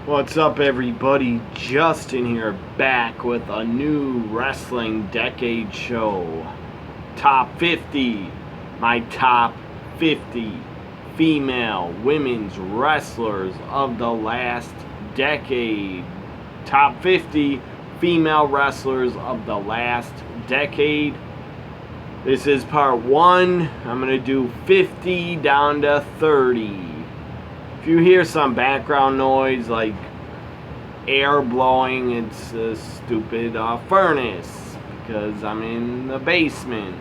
What's up, everybody? Justin here, back with a new Wrestling Decade show. Top 50. My top 50 female women's wrestlers of the last decade. Top 50 female wrestlers of the last decade. This is part 1. I'm going to do 50 down to 30. If you hear some background noise like air blowing, it's a stupid furnace because I'm in the basement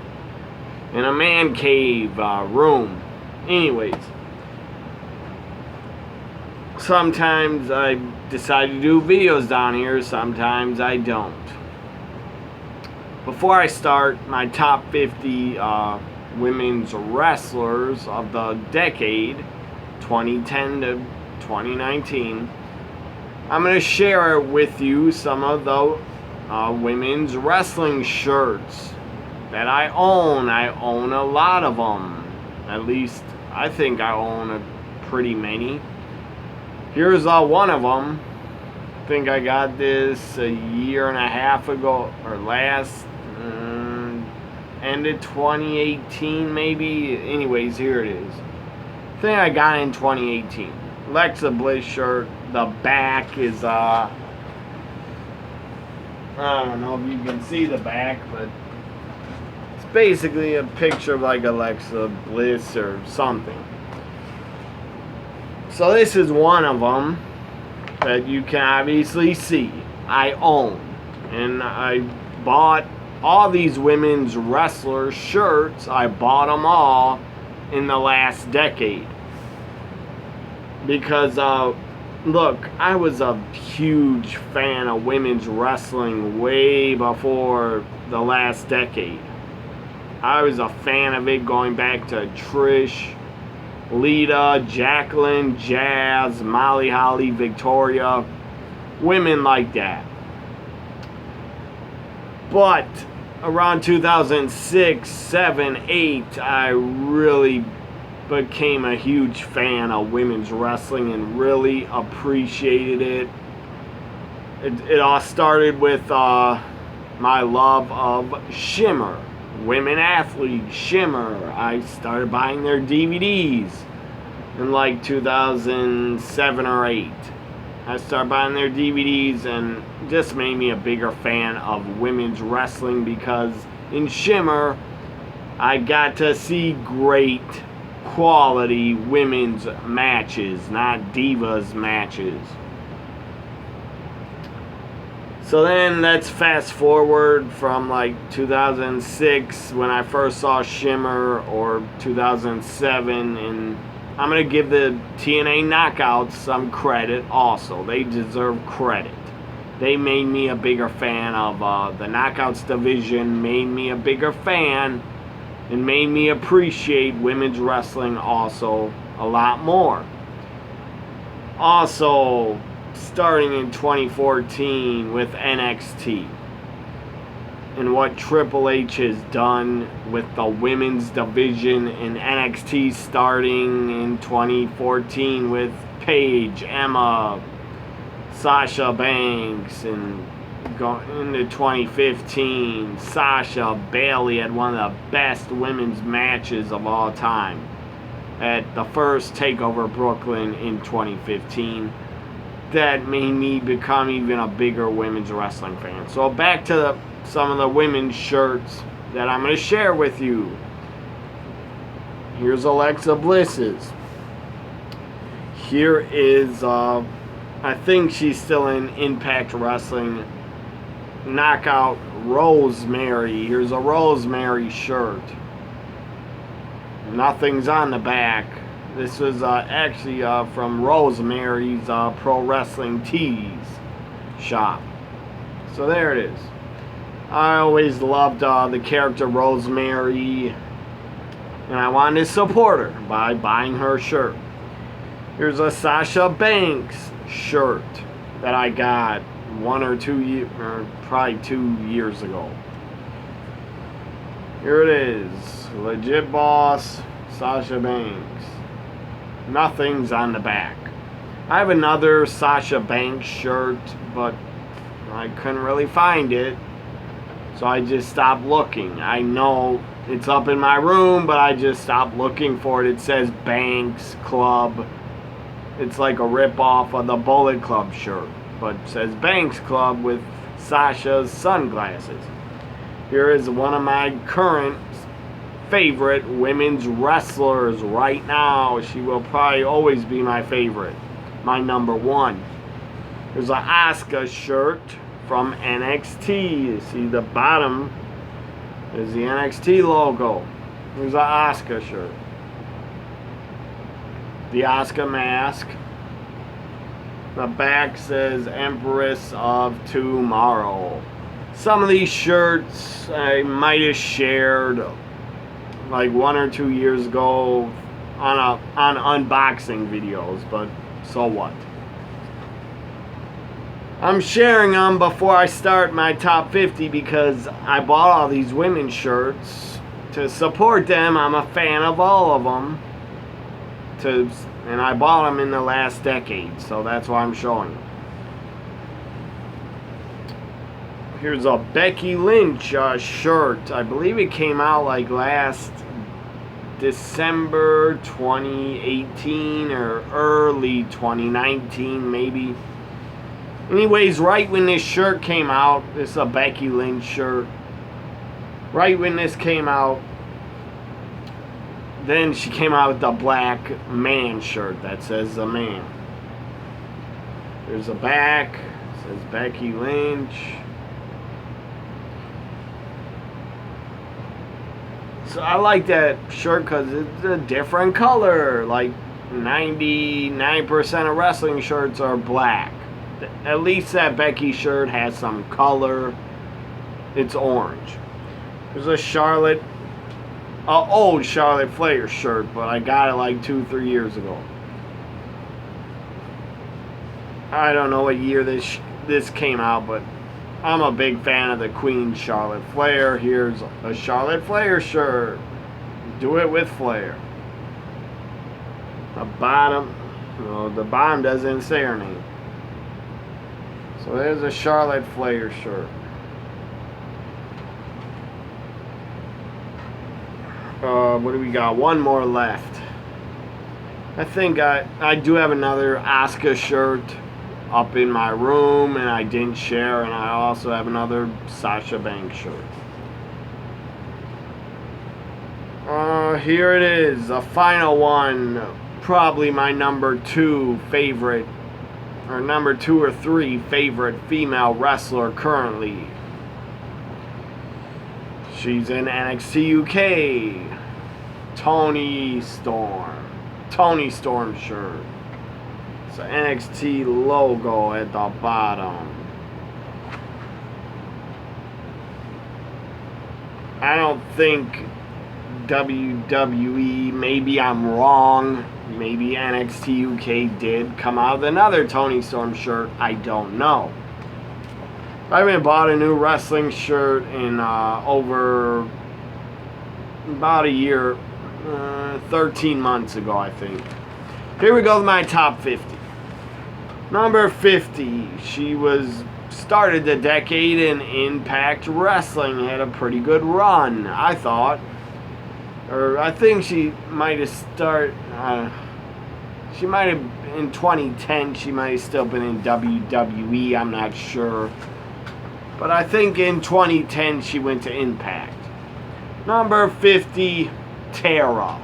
in a man cave room. Anyways, sometimes I decide to do videos down here, sometimes I don't. Before I start my top 50 women's wrestlers of the decade, 2010 to 2019, I'm going to share with you some of the women's wrestling shirts that I own. I own a lot of them. At least I think I own a pretty many. Here's one of them. I think I got this a year and a half ago, or last end of 2018 maybe. Anyways, here it is. I think I got it in 2018. Alexa Bliss shirt. The back is I don't know if you can see the back, but it's basically a picture of like Alexa Bliss or something. So this is one of them that you can obviously see I own, and I bought all these women's wrestler shirts. I bought them all in the last decade because look, I was a huge fan of women's wrestling way before the last decade. I was a fan of it going back to Trish, Lita, Jacqueline, Jazz, Molly Holly, Victoria, women like that. But around 2006, 7, 8, I really became a huge fan of women's wrestling and really appreciated it. It all started with my love of Shimmer, women athlete Shimmer. I started buying their DVDs in like 2007 or 8. I started buying their DVDs, and just made me a bigger fan of women's wrestling because in Shimmer I got to see great quality women's matches, not divas matches. So then let's fast forward from like 2006 when I first saw Shimmer, or 2007, and I'm going to give the TNA Knockouts some credit also. They deserve credit. They made me a bigger fan of the Knockouts division, made me a bigger fan, and made me appreciate women's wrestling also a lot more. Also, starting in 2014 with NXT and what Triple H has done with the women's division in NXT, starting in 2014 with Paige, Emma, Sasha Banks, and going into 2015, Sasha Bailey had one of the best women's matches of all time at the first TakeOver Brooklyn in 2015. That made me become even a bigger women's wrestling fan. So back to some of the women's shirts that I'm going to share with you. Here's Alexa Bliss's. Here is, I think she's still in Impact Wrestling, Knockout Rosemary. Here's a Rosemary shirt. Nothing's on the back. This was actually from Rosemary's Pro Wrestling Tees shop. So there it is. I always loved the character Rosemary, and I wanted to support her by buying her shirt. Here's a Sasha Banks shirt that I got 1 or 2 years, or probably 2 years ago. Here it is. Legit Boss, Sasha Banks. Nothing's on the back. I have another Sasha Banks shirt, but I couldn't really find it, so I just stopped looking. I know it's up in my room, but I just stopped looking for it. It says Banks Club. It's like a rip-off of the Bullet Club shirt, but it says Banks Club with Sasha's sunglasses. Here is one of my current favorite women's wrestlers right now. She will probably always be my favorite, my number one. There's an Asuka shirt from NXT. You see the bottom is the NXT logo. There's an Asuka shirt. The Asuka mask. The back says Empress of Tomorrow. Some of these shirts I might have shared like 1 or 2 years ago on unboxing videos, but so what? I'm sharing them before I start my top 50 because I bought all these women's shirts to support them. I'm a fan of all of them. And I bought them in the last decade, so that's why I'm showing them. Here's a Becky Lynch shirt. I believe it came out like last December 2018 or early 2019 maybe. Anyways, right when this shirt came out, this is a Becky Lynch shirt. Right when this came out, then she came out with the black man shirt that says the man. There's a back, it says Becky Lynch. So I like that shirt because it's a different color. Like 99% of wrestling shirts are black. At least that Becky shirt has some color. It's orange. There's a old Charlotte Flair shirt, but I got it like 2-3 years ago. I don't know what year this came out, but I'm a big fan of the Queen Charlotte Flair. Here's a Charlotte Flair shirt. Do it with Flair. The bottom doesn't say her name. So there's a Charlotte Flair shirt. What do we got? One more left. I think I do have another Asuka shirt up in my room, and I didn't share, and I also have another Sasha Banks shirt. Here it is, the final one, probably my number 2 favorite, or number 2 or 3 favorite female wrestler currently. She's in NXT UK. Toni Storm shirt. It's an NXT logo at the bottom. I don't think WWE, maybe I'm wrong, maybe NXT UK did come out with another Toni Storm shirt. I don't know. I haven't bought a new wrestling shirt in over about a year, 13 months ago, I think. Here we go with my top 50. Number 50, she started the decade in Impact Wrestling, had a pretty good run, I thought. Or I think she might have in 2010, she might have still been in WWE, I'm not sure. But I think in 2010, she went to Impact. Number 50, Tara,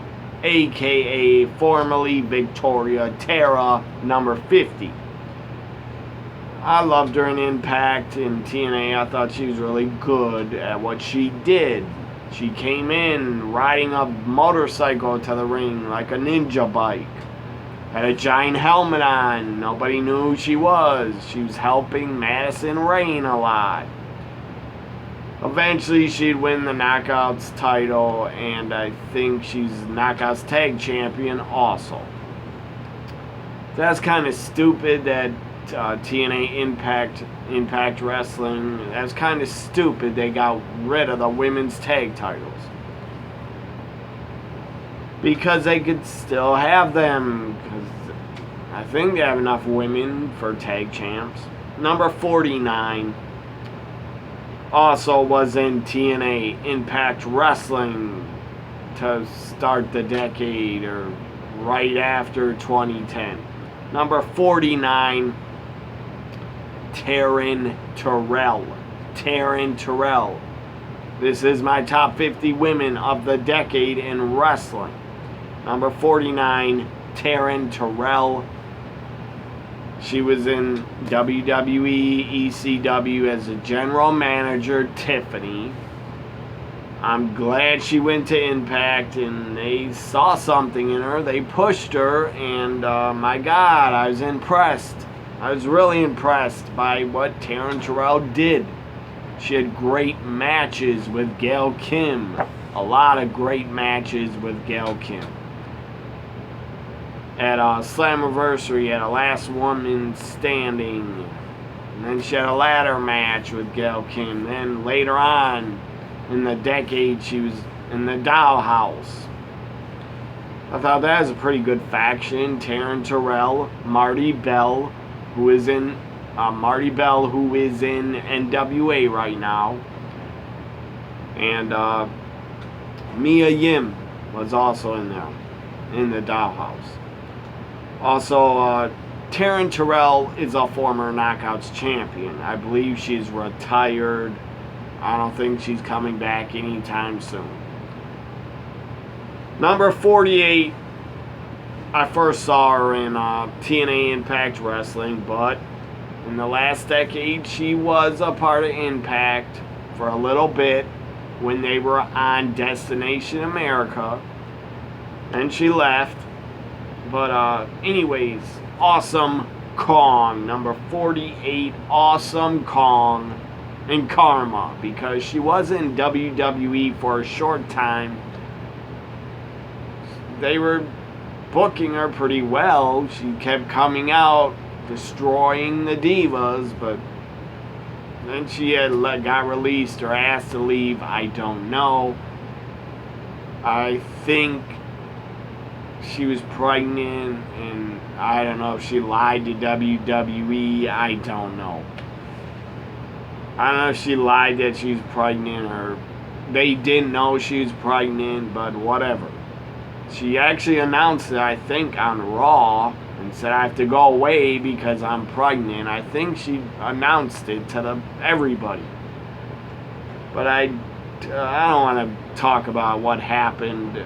a.k.a. formerly Victoria Tara, number 50. I loved her in Impact in TNA. I thought she was really good at what she did. She came in riding a motorcycle to the ring like a ninja bike. Had a giant helmet on. Nobody knew who she was. She was helping Madison Rayne a lot. Eventually, she'd win the Knockouts title, and I think she's Knockouts Tag Champion also. That's kind of stupid that TNA Impact Wrestling, that's kind of stupid they got rid of the women's tag titles. Because they could still have them. Because I think they have enough women for tag champs. Number 49 also was in TNA Impact Wrestling to start the decade or right after 2010. Number 49, Taryn Terrell. Taryn Terrell. This is my top 50 women of the decade in wrestling. Number 49, Taryn Terrell. She was in WWE, ECW as a general manager, Tiffany. I'm glad she went to Impact and they saw something in her. They pushed her, and my God, I was impressed. I was really impressed by what Taryn Terrell did. She had great matches with Gail Kim. A lot of great matches with Gail Kim. At Slammiversary, had a last woman standing. And then she had a ladder match with Gail Kim. Then later on in the decade, she was in the Dollhouse. I thought that was a pretty good faction. Taryn Terrell, Marty Bell, who is in NWA right now, and Mia Yim was also in there, in the Dollhouse. Also, Taryn Terrell is a former Knockouts champion. I believe she's retired. I don't think she's coming back anytime soon. Number 48, I first saw her in TNA Impact Wrestling, but in the last decade, she was a part of Impact for a little bit when they were on Destination America, and she left. But anyways, Awesome Kong, number 48, Awesome Kong, and Karma, because she was in WWE for a short time. They were booking her pretty well. She kept coming out, destroying the Divas, but then she got released or asked to leave. I don't know. I think she was pregnant, and I don't know if she lied to WWE. I don't know. I don't know if she lied that she was pregnant or they didn't know she was pregnant, but whatever. She actually announced it, I think, on Raw and said, I have to go away because I'm pregnant. I think she announced it to everybody. But I don't want to talk about what happened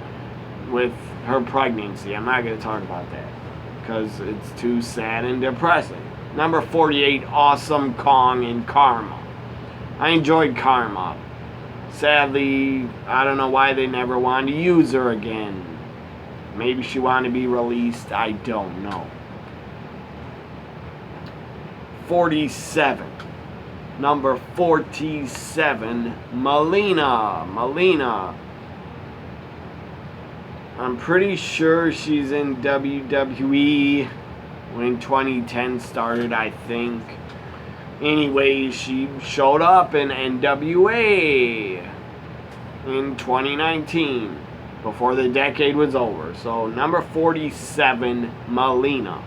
with her pregnancy. I'm not going to talk about that because it's too sad and depressing. Number 48, Awesome Kong and Karma. I enjoyed Karma. Sadly, I don't know why they never wanted to use her again. Maybe she wanted to be released. I don't know. 47. Number 47, Melina. Melina. I'm pretty sure she's in WWE when 2010 started, I think. Anyway, she showed up in NWA in 2019, before the decade was over. So, number 47, Melina.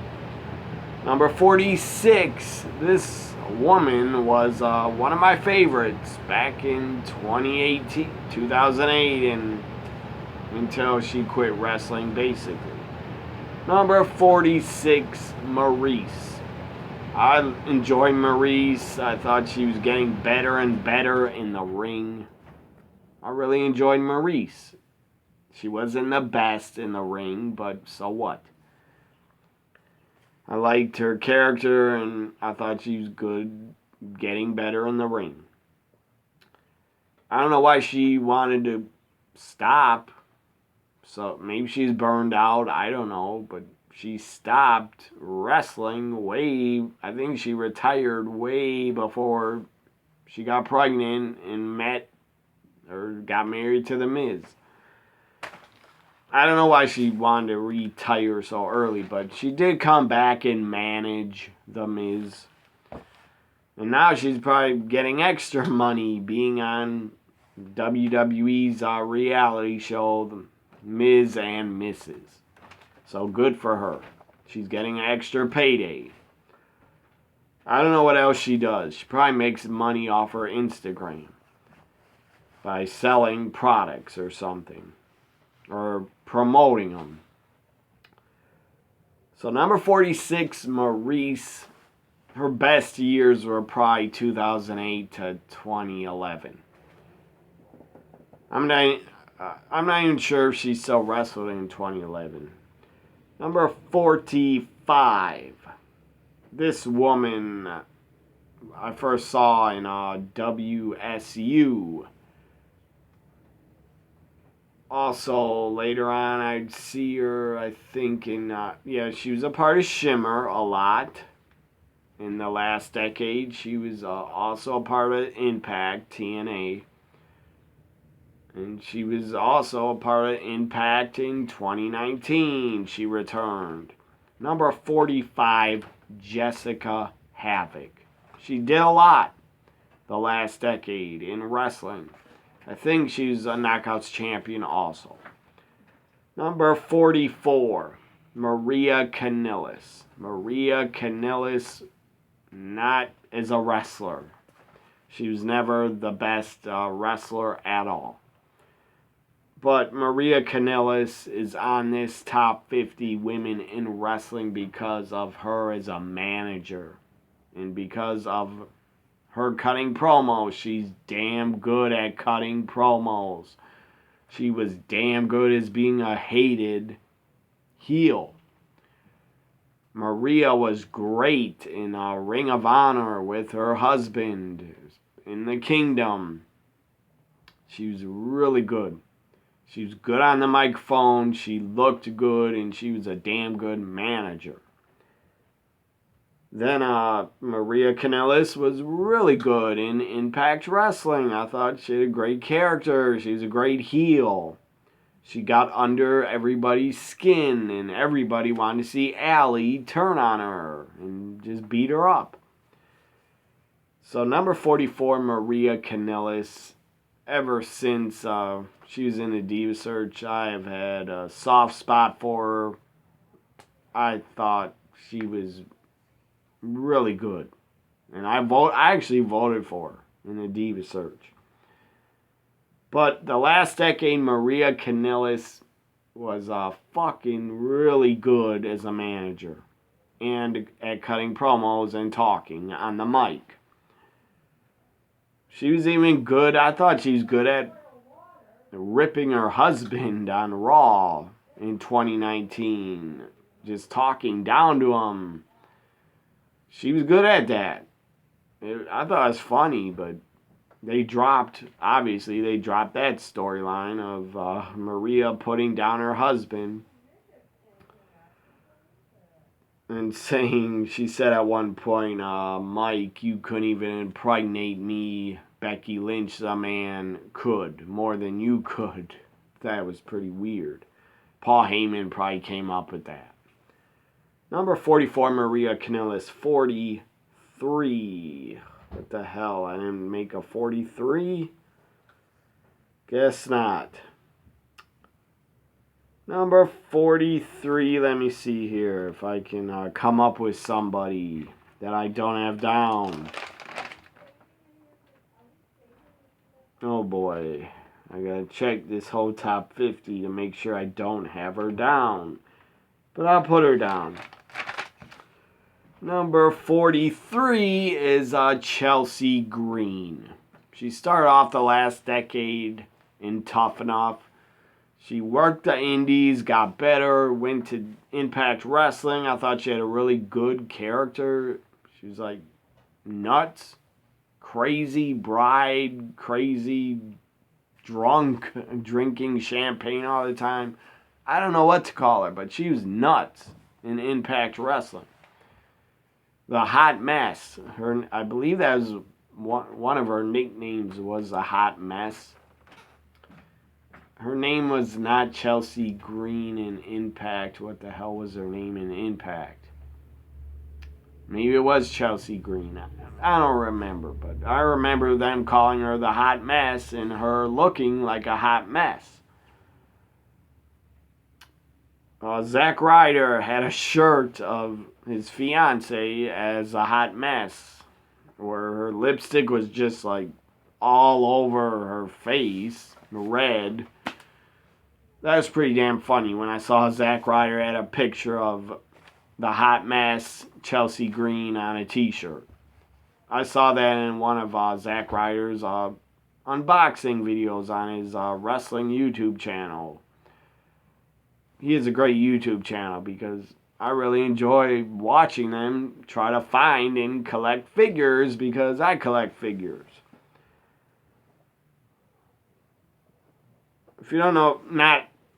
Number 46, this woman was one of my favorites back in 2008, and until she quit wrestling, basically. Number 46, Maryse. I enjoyed Maryse. I thought she was getting better and better in the ring. I really enjoyed Maryse. She wasn't the best in the ring, but so what? I liked her character, and I thought she was good getting better in the ring. I don't know why she wanted to stop. So maybe she's burned out. I don't know. But she stopped wrestling I think she retired way before she got pregnant and got married to The Miz. I don't know why she wanted to retire so early, but she did come back and manage The Miz. And now she's probably getting extra money being on WWE's reality show, The Miz and Mrs. So good for her. She's getting an extra payday. I don't know what else she does. She probably makes money off her Instagram by selling products or something, or promoting them. So number 46, Maryse. Her best years were probably 2008 to 2011. I'm not even sure if she still wrestled in 2011. Number 45. This woman I first saw in WSU. Also, later on, I'd see her, I think, in, she was a part of Shimmer a lot. In the last decade, she was also a part of Impact, TNA. And she was also a part of Impact in 2019. She returned. Number 45, Jessica Havoc. She did a lot the last decade in wrestling. I think she's a Knockouts champion also. Number 44, Maria Kanellis. Maria Kanellis, not as a wrestler. She was never the best wrestler at all. But Maria Kanellis is on this top 50 women in wrestling because of her as a manager. And because of her cutting promos. She's damn good at cutting promos. She was damn good as being a hated heel. Maria was great in Ring of Honor with her husband in the Kingdom. She was really good. She was good on the microphone. She looked good, and she was a damn good manager. Then Maria Kanellis was really good in Impact Wrestling. I thought she had a great character. She was a great heel. She got under everybody's skin, and everybody wanted to see Allie turn on her and just beat her up. So number 44, Maria Kanellis. Ever since she was in the Diva Search, I have had a soft spot for her. I thought she was really good. And I actually voted for her in the Diva Search. But the last decade, Maria Kanellis was fucking really good as a manager and at cutting promos and talking on the mic. She was even good. I thought she was good at ripping her husband on Raw in 2019. Just talking down to him. She was good at that. I thought it was funny, but they dropped that storyline of Maria putting down her husband and saying, she said at one point, Mike, you couldn't even impregnate me. Becky Lynch, the man, could more than you could. That was pretty weird. Paul Heyman probably came up with that. Number 44, Maria Kanellis, 43. What the hell? I didn't make a 43? Guess not. Number 43, let me see here if I can come up with somebody that I don't have down. Oh boy, I gotta check this whole top 50 to make sure I don't have her down. But I'll put her down. Number 43 is Chelsea Green. She started off the last decade in Tough Enough. She worked the indies, got better, went to Impact Wrestling. I thought she had a really good character. She was like nuts, crazy bride, crazy drunk, drinking champagne all the time. I don't know what to call her, but she was nuts in Impact Wrestling. The Hot Mess. I believe that was one of her nicknames was the Hot Mess. Her name was not Chelsea Green in Impact. What the hell was her name in Impact? Maybe it was Chelsea Green. I don't remember, but I remember them calling her the Hot Mess and her looking like a hot mess. Zack Ryder had a shirt of his fiance as a hot mess, where her lipstick was just like all over her face, red. That was pretty damn funny when I saw Zack Ryder had a picture of the hot mess Chelsea Green on a t-shirt. I saw that in one of Zack Ryder's unboxing videos on his wrestling YouTube channel. He has a great YouTube channel because I really enjoy watching them try to find and collect figures because I collect figures. If you don't know,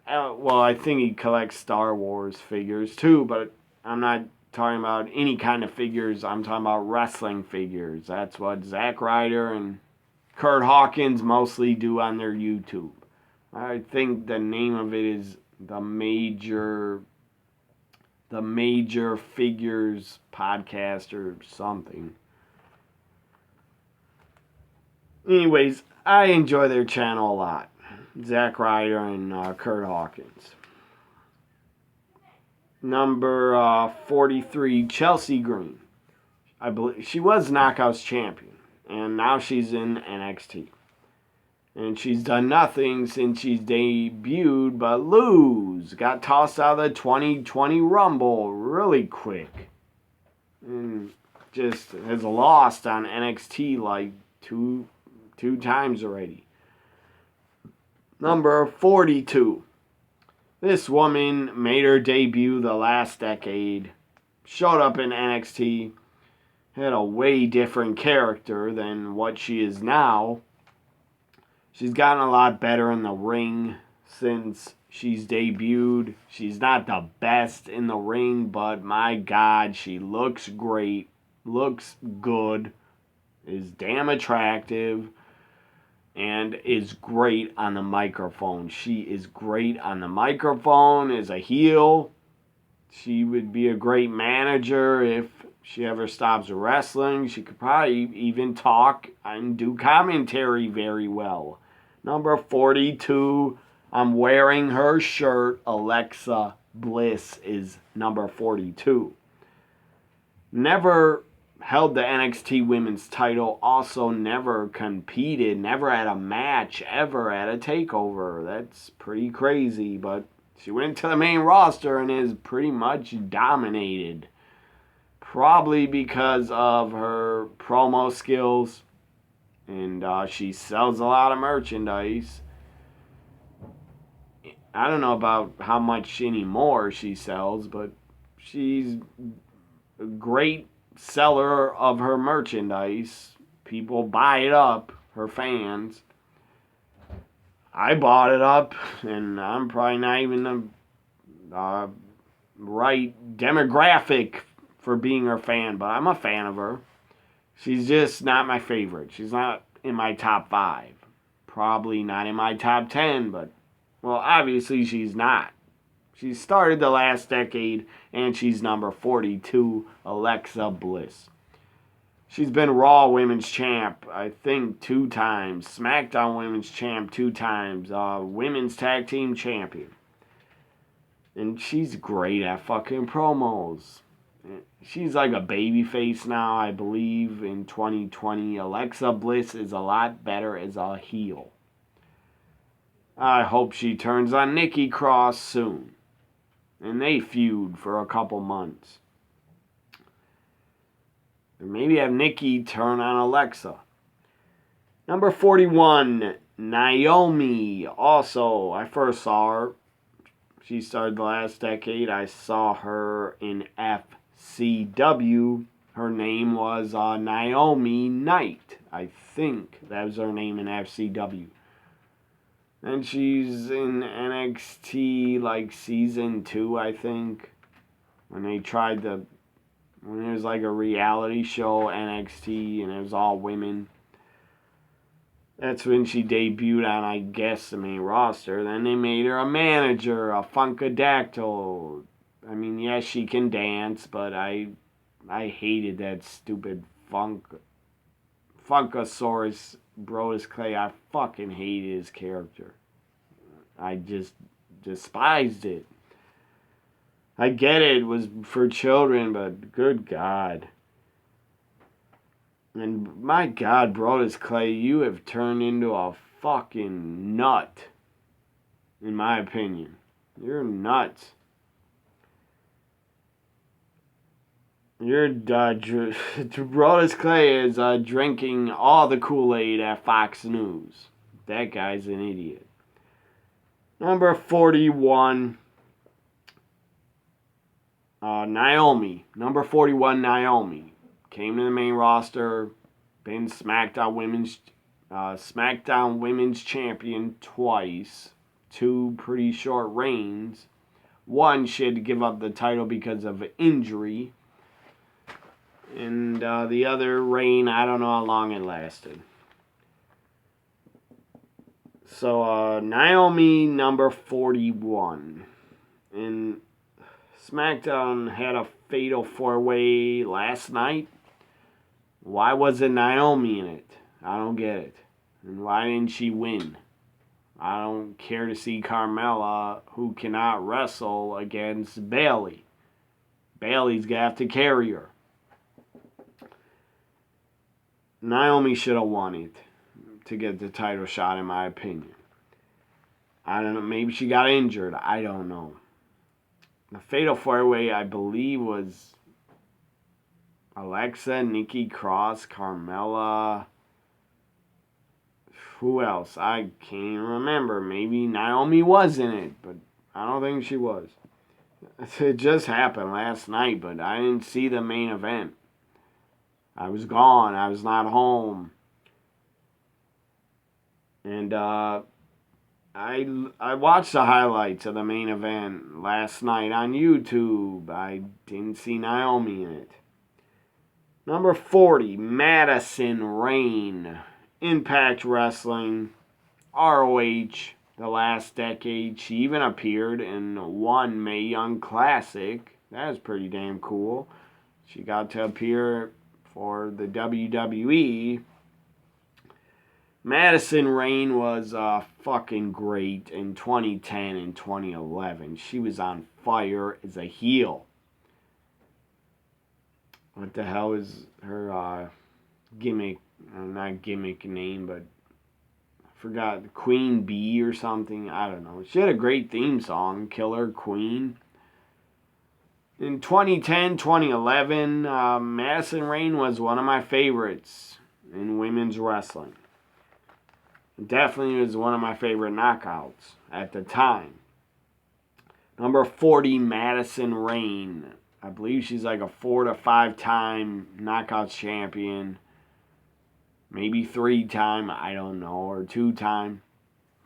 I think he collects Star Wars figures too, but I'm not talking about any kind of figures. I'm talking about wrestling figures. That's what Zack Ryder and Kurt Hawkins mostly do on their YouTube. I think the name of it is the Major Figures Podcast or something. Anyways, I enjoy their channel a lot. Zack Ryder and Kurt Hawkins. Number 43, Chelsea Green. I believe she was Knockouts champion, and now she's in NXT. And she's done nothing since she's debuted but lose. Got tossed out of the 2020 Rumble really quick. And just has lost on NXT like two times already. Number 42. This woman made her debut the last decade. Showed up in NXT. Had a way different character than what she is now. She's gotten a lot better in the ring since she's debuted. She's not the best in the ring, but my God, she looks great, looks good, is damn attractive, and is great on the microphone. She is great on the microphone as a heel. She would be a great manager if she ever stops wrestling. She could probably even talk and do commentary very well. Number 42, I'm wearing her shirt. Alexa Bliss is number 42. Never held the NXT Women's title. Also never competed. Never had a match ever at a takeover. That's pretty crazy. But she went to the main roster and is pretty much dominated. Probably because of her promo skills. And she sells a lot of merchandise. I don't know about how much anymore she sells, but she's a great seller of her merchandise. People buy it up, her fans. I bought it up, and I'm probably not even the right demographic for being her fan, but I'm a fan of her. She's just not my favorite. She's not in my top 5. Probably not in my top 10, but, well, obviously she's not. She started the last decade, and she's number 42, Alexa Bliss. She's been Raw Women's Champ, I think, 2 times. SmackDown Women's Champ 2 times. Women's Tag Team Champion. And she's great at fucking promos. She's like a babyface now, I believe, in 2020. Alexa Bliss is a lot better as a heel. I hope she turns on Nikki Cross soon. And they feud for a couple months. Or maybe have Nikki turn on Alexa. Number 41, Naomi. Also, I first saw her. She started the last decade. I saw her in FCW. Her name was Naomi Knight. I think that was her name in FCW. And she's in NXT like season 2, I think. When it was like a reality show, NXT, and it was all women. That's when she debuted on, I guess, the main roster. Then they made her a manager, a Funkadactyl. I mean, yes, she can dance, but I hated that stupid Funkasaurus Brodus Clay. I fucking hated his character. I just despised it. I get it was for children, but good God. And my God, Brodus Clay, you have turned into a fucking nut, in my opinion. You're nuts. Brodus Clay is drinking all the Kool-Aid at Fox News. That guy's an idiot. Number 41, Naomi. Number 41, Naomi. Came to the main roster, been SmackDown Women's Champion twice. 2 pretty short reigns. 1, she had to give up the title because of injury. And the other reign, I don't know how long it lasted. So, Naomi, number 41. And SmackDown had a fatal 4-way last night. Why wasn't Naomi in it? I don't get it. And why didn't she win? I don't care to see Carmella, who cannot wrestle, against Bayley. Bayley's going to have to carry her. Naomi should have won it to get the title shot, in my opinion. I don't know. Maybe she got injured. I don't know. The fatal 4-way, I believe, was Alexa, Nikki Cross, Carmella. Who else? I can't even remember. Maybe Naomi was in it, but I don't think she was. It just happened last night, but I didn't see the main event. I was gone. I was not home. And I watched the highlights of the main event last night on YouTube. I didn't see Naomi in it. Number 40, Madison Rayne. Impact Wrestling, ROH, the last decade. She even appeared in one Mae Young Classic. That was pretty damn cool. She got to appear for the WWE. Madison Rayne was fucking great in 2010 and 2011. She was on fire as a heel. What the hell is her gimmick? Not gimmick name, but I forgot. Queen Bee or something. I don't know. She had a great theme song, Killer Queen. In 2010, 2011, Madison Rayne was one of my favorites in women's wrestling. Definitely was one of my favorite knockouts at the time. Number 40, Madison Rayne. I believe she's like a 4 to 5 time knockouts champion. Maybe 3-time, I don't know, or 2-time.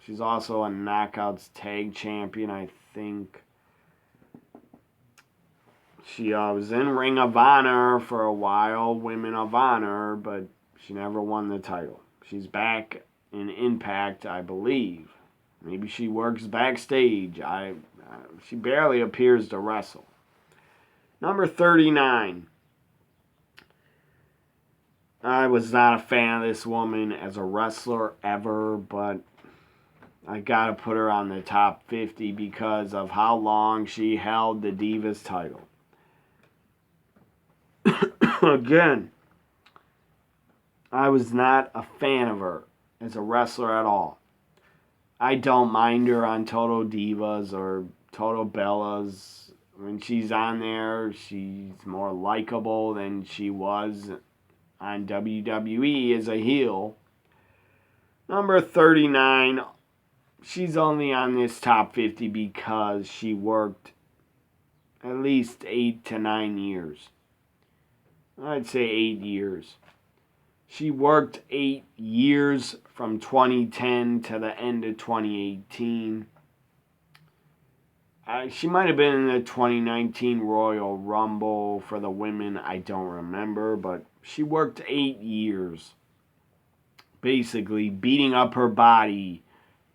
She's also a knockouts tag champion, I think. She was in Ring of Honor for a while, Women of Honor, but she never won the title. She's back in Impact, I believe. Maybe she works backstage. She barely appears to wrestle. Number 39. I was not a fan of this woman as a wrestler ever, but I gotta put her on the top 50 because of how long she held the Divas title. Again, I was not a fan of her as a wrestler at all. I don't mind her on Total Divas or Total Bellas. When she's on there, she's more likable than she was on WWE as a heel. Number 39, she's only on this top 50 because she worked at least 8 to 9 years. I'd say 8 years. She worked 8 years from 2010 to the end of 2018. She might have been in the 2019 Royal Rumble for the women. I don't remember, but she worked 8 years. Basically, beating up her body,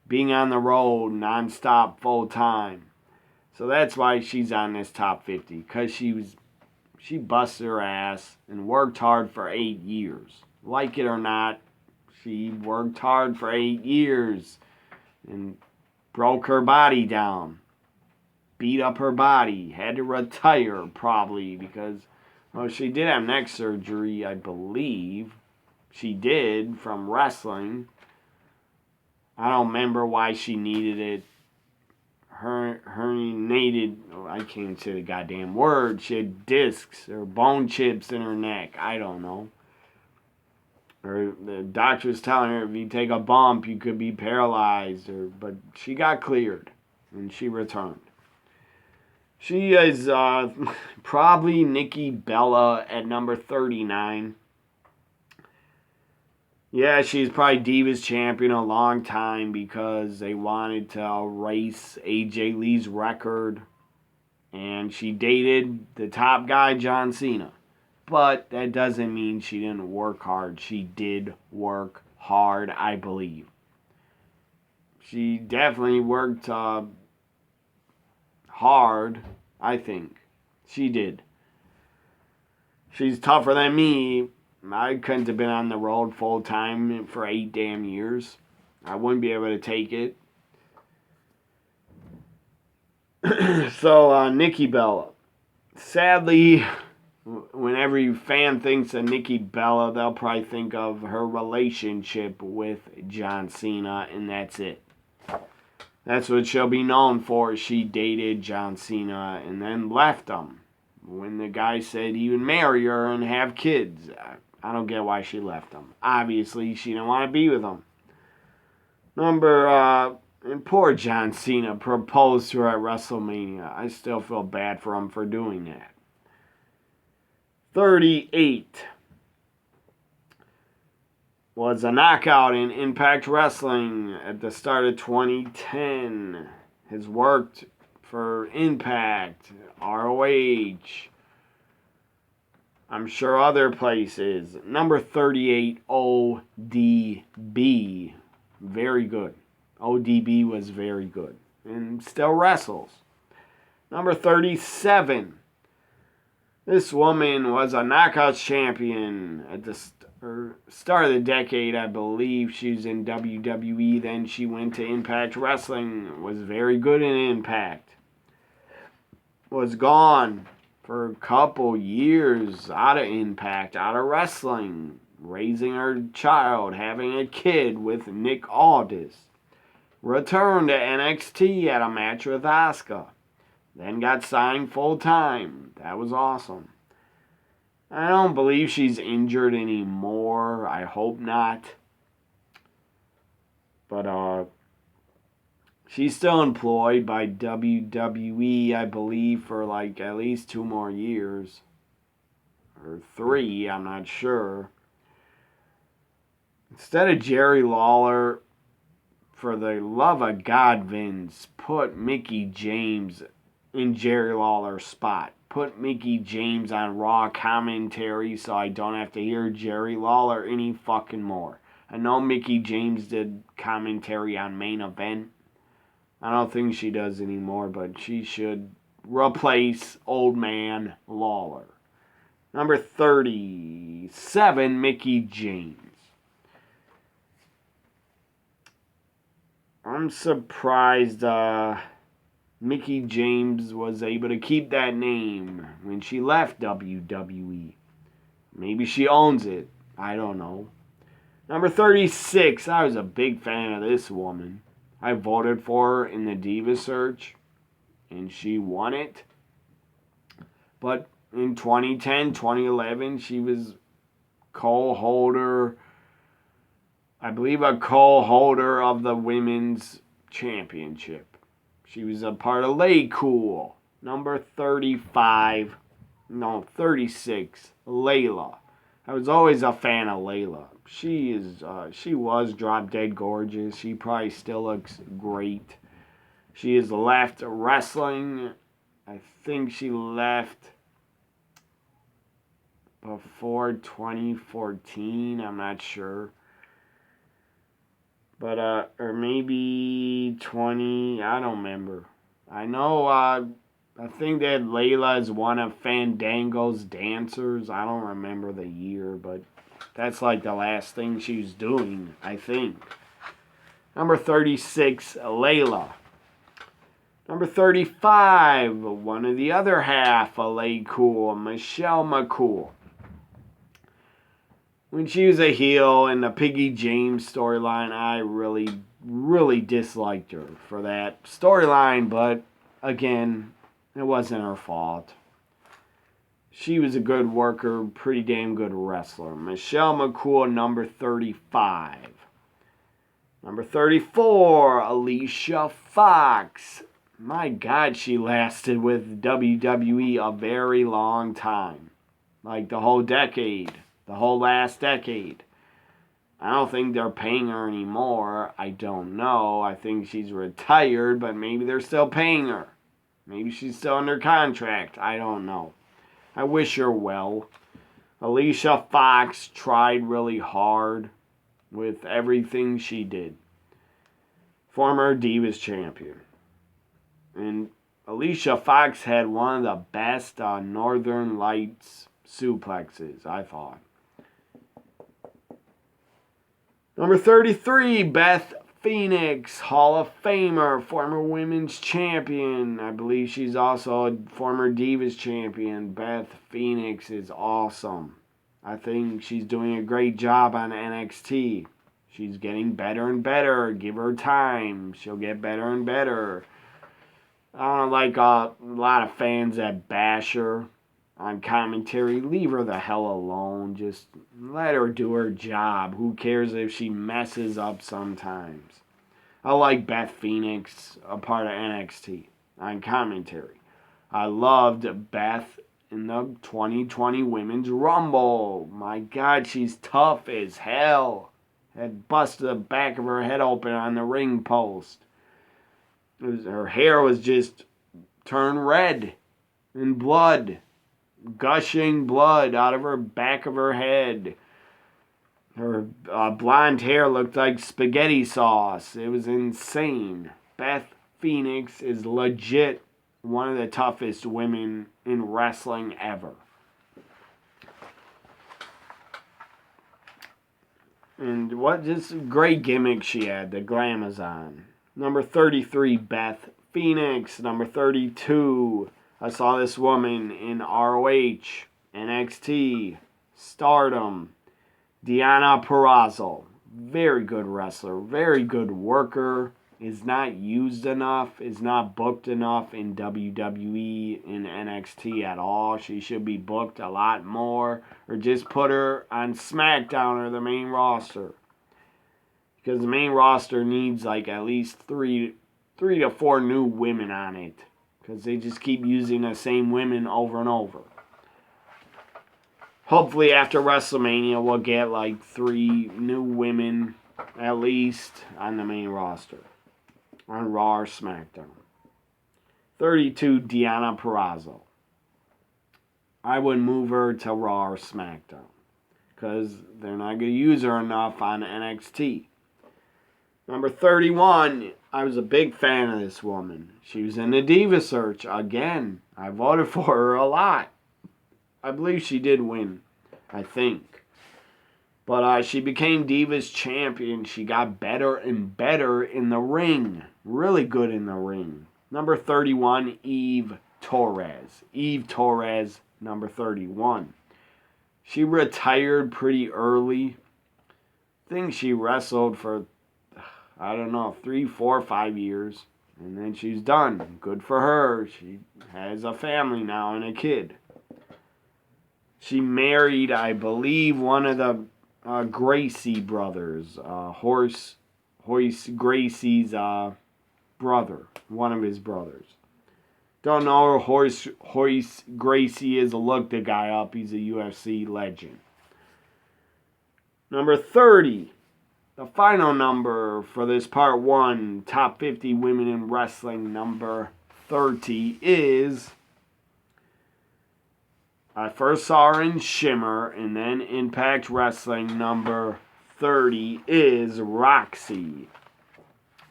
being on the road nonstop full time. So that's why she's on this top 50, because she busted her ass and worked hard for 8 years. Like it or not, she worked hard for 8 years and broke her body down. beat up her body. Had to retire probably because, well, she did have neck surgery, I believe. She did from wrestling. I don't remember why she needed it. Herniated, I can't even say the goddamn word. She had discs or bone chips in her neck. I don't know. Or the doctor was telling her if you take a bump, you could be paralyzed. But she got cleared and she returned. She is probably Nikki Bella at number 39. Yeah, she's probably Divas champion a long time because they wanted to erase AJ Lee's record. And she dated the top guy, John Cena. But that doesn't mean she didn't work hard. She did work hard, I believe. She definitely worked hard, I think. She did. She's tougher than me. I couldn't have been on the road full time for 8 damn years. I wouldn't be able to take it. So, Nikki Bella. Sadly, when every fan thinks of Nikki Bella, they'll probably think of her relationship with John Cena, and that's it. That's what she'll be known for. She dated John Cena and then left him when the guy said he would marry her and have kids. I don't get why she left him. Obviously, she didn't want to be with him. And poor John Cena proposed to her at WrestleMania. I still feel bad for him for doing that. 38 was a knockout in Impact Wrestling at the start of 2010. Has worked for Impact, ROH, I'm sure other places. Number 38, ODB. Very good. ODB was very good and still wrestles. Number 37. This woman was a Knockouts champion at the start of the decade, I believe. She was in WWE. Then she went to Impact Wrestling. Was very good in Impact. Was gone for a couple years out of Impact, out of wrestling. Raising her child, having a kid with Nick Aldis. Returned to NXT at a match with Asuka. Then got signed full time. That was awesome. I don't believe she's injured anymore. I hope not. But she's still employed by WWE, I believe, for like at least 2 more years. Or 3, I'm not sure. Instead of Jerry Lawler, for the love of God, Vince, put Mickie James in Jerry Lawler's spot. Put Mickie James on Raw commentary so I don't have to hear Jerry Lawler any fucking more. I know Mickie James did commentary on Main Event. I don't think she does anymore, but she should replace Old Man Lawler. Number 37, Mickie James. I'm surprised Mickie James was able to keep that name when she left WWE. Maybe she owns it. I don't know. Number 36. I was a big fan of this woman. I voted for her in the Diva Search, and she won it. But in 2010, 2011, she was co-holder, I believe a co-holder of the Women's Championship. She was a part of Lay Cool. Number 36, Layla. I was always a fan of Layla. She was drop dead gorgeous. She probably still looks great. She has left wrestling. I think she left before 2014. I'm not sure. But, or maybe 20, I don't remember. I know, I think that Layla is one of Fandango's dancers. I don't remember the year, but that's like the last thing she was doing, I think. Number 36, Layla. Number 35, one of the other half of LA Cool, Michelle McCool. When she was a heel in the Piggy James storyline, I really disliked her for that storyline, but again, it wasn't her fault. She was a good worker, pretty damn good wrestler. Michelle McCool, number 35. Number 34, Alicia Fox. My God, she lasted with WWE a very long time. Like the whole decade. The whole last decade. I don't think they're paying her anymore. I don't know. I think she's retired, but maybe they're still paying her. Maybe she's still under contract. I don't know. I wish her well. Alicia Fox tried really hard with everything she did. Former Divas champion. And Alicia Fox had one of the best Northern Lights suplexes, I thought. Number 33, Beth Phoenix, Hall of Famer, former women's champion. I believe she's also a former Divas champion. Beth Phoenix is awesome. I think she's doing a great job on NXT. She's getting better and better. Give her time. She'll get better and better. I don't like a lot of fans that bash her on commentary. Leave her the hell alone. Just let her do her job. Who cares if she messes up sometimes? I like Beth Phoenix, a part of NXT, on commentary. I loved Beth in the 2020 Women's Rumble. My God, she's tough as hell. Had busted the back of her head open on the ring post. Her hair was just turned red and blood. Gushing blood out of her back of her head. Her blonde hair looked like spaghetti sauce. It was insane. Beth Phoenix is legit one of the toughest women in wrestling ever. And what just great gimmick she had, the Glamazon. Number 33, Beth Phoenix. Number 32, I saw this woman in ROH, NXT, Stardom, Deonna Purrazzo. Very good wrestler, very good worker. Is not used enough, is not booked enough in WWE, in NXT at all. She should be booked a lot more, or just put her on SmackDown or the main roster. Because the main roster needs like at least three to four new women on it. Because they just keep using the same women over and over. Hopefully after WrestleMania we'll get like 3 new women at least on the main roster. On Raw or SmackDown. 32, Deonna Purrazzo. I would move her to Raw or SmackDown. Because they're not going to use her enough on NXT. Number 31, I was a big fan of this woman. She was in the Diva Search again. I voted for her a lot. I believe she did win, I think. But she became Divas champion. She got better and better in the ring. Really good in the ring. Number 31, Eve Torres. Eve Torres, number 31. She retired pretty early. I think she wrestled for, 3, 4, 5 years. And then she's done. Good for her. She has a family now and a kid. She married, I believe, one of the Gracie brothers. Horace Gracie's brother. One of his brothers. Don't know who Horace Gracie is. Look the guy up. He's a UFC legend. Number 30. The final number for this part 1, top 50 women in wrestling, number 30 is... I first saw her in Shimmer, and then Impact Wrestling. Number 30 is Roxy.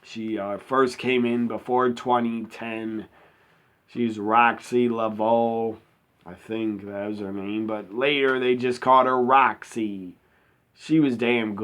She first came in before 2010. She's Roxy Laveau. I think that was her name. But later they just called her Roxy. She was damn good.